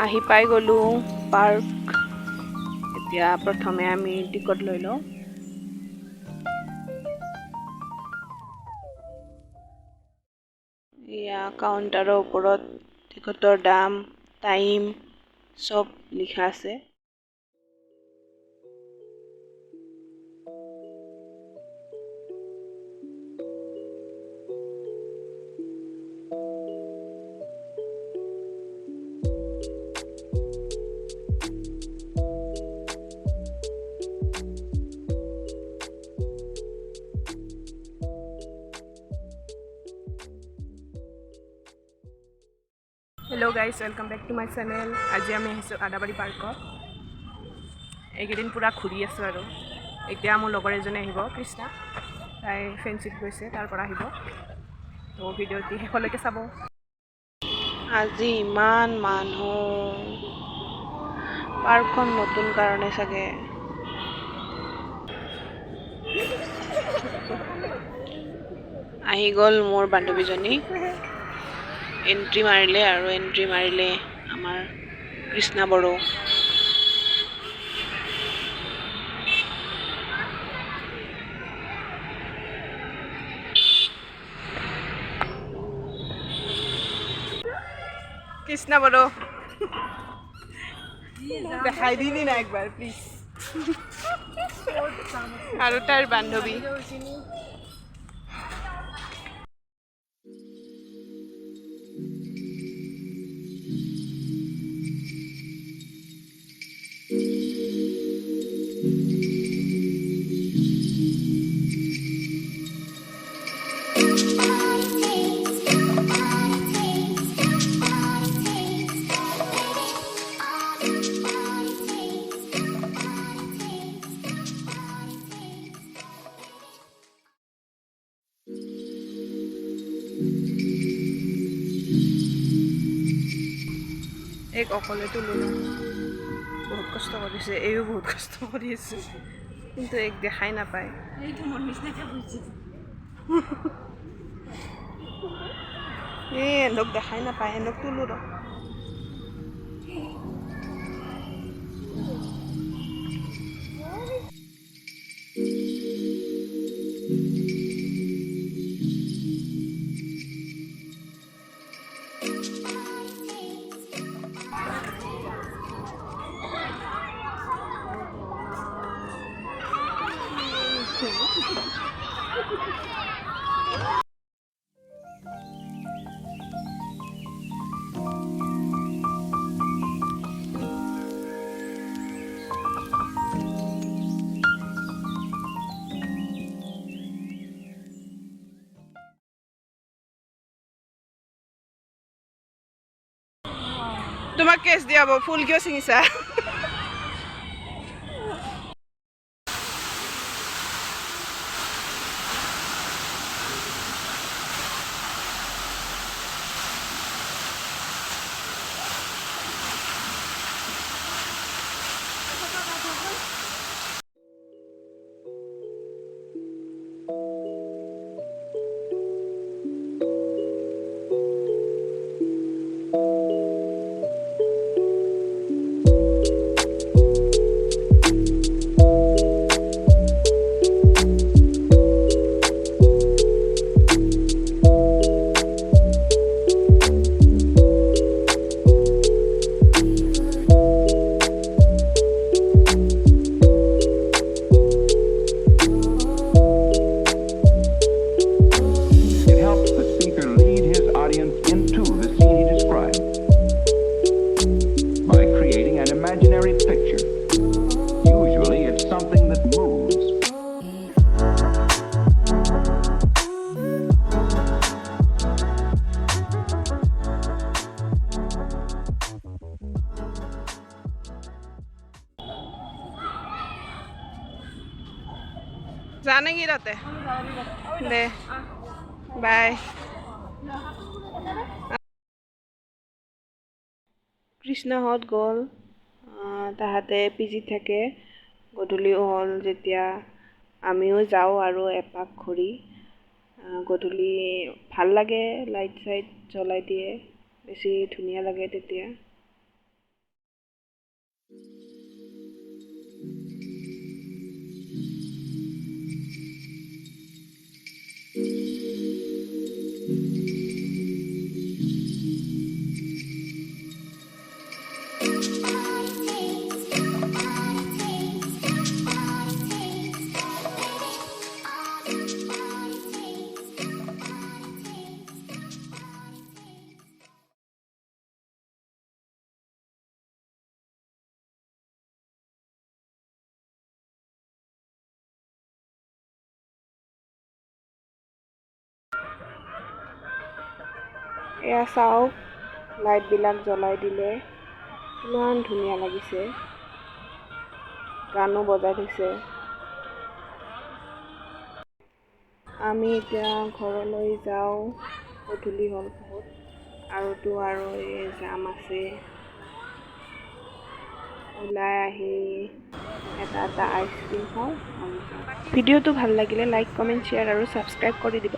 আহি পাই গ'লো পাৰ্ক। এতিয়া প্ৰথমে আমি টিকট লৈ লওঁ। এয়া কাউণ্টাৰৰ ওপৰত টিকটৰ দাম, টাইম চব লিখা আছে। Hello' guys, welcome back to my channel. আজি আমি আহিছোঁ আদাবাৰী পাৰ্কত। এইকেইদিন পূৰা ঘূৰি আছোঁ আৰু এতিয়া মোৰ লগৰ এজনী আহিব, কৃষ্ণা। তাই ফেঞ্চিত গৈছে, তাৰ পৰা আহিব। তো ভিডিঅ'টি শেষলৈকে চাব। আজি ইমান মানুহ, পাৰ্কখন নতুন কাৰণে চাগে। আহি গ'ল মোৰ বান্ধৱীজনী। এণ্ট্ৰি মাৰিলে আৰু এণ্ট্ৰি মাৰিলে আমাৰ কৃষ্ণা বড়ো। কৃষ্ণা বড়ো দেখাই দিলি না একবাৰ প্লিজ। আৰু তাৰ বান্ধৱী। এক অকলে তুলো না, বহুত কষ্ট কৰিছে, এইও বহুত কষ্ট কৰি আছে, কিন্তু এক দেখাই নাপায়। এনক দেখাই নাপায়, এনক তুলো ৰ। তোমাক কেছ দিয়াব, ফুল কিয় ছিঙিছা? জানে কি তাতে দে বাই। কৃষ্ণহঁত গ'ল, তাহাঁতে পিজিত থাকে। গধূলিও হ'ল যেতিয়া আমিও যাওঁ আৰু এপাক ঘূৰি। গধূলি ভাল লাগে, লাইট চাইট জ্বলাই দিয়ে, বেছি ধুনীয়া লাগে তেতিয়া। এয়া চাওক, লাইটবিলাক জ্বলাই দিলে কিমান ধুনীয়া লাগিছে। গানো বজাই থৈছে। আমি এতিয়া ঘৰলৈ যাওঁ, গধূলি হ'ল বহুত, আৰুতো এই যাম আছে। ওলাই আহি এটা আইচক্ৰীম খাওঁ আৰু যাওঁ। ভিডিঅ'টো ভাল লাগিলে লাইক, কমেণ্ট, শ্বেয়াৰ আৰু ছাবস্ক্ৰাইব কৰি দিব।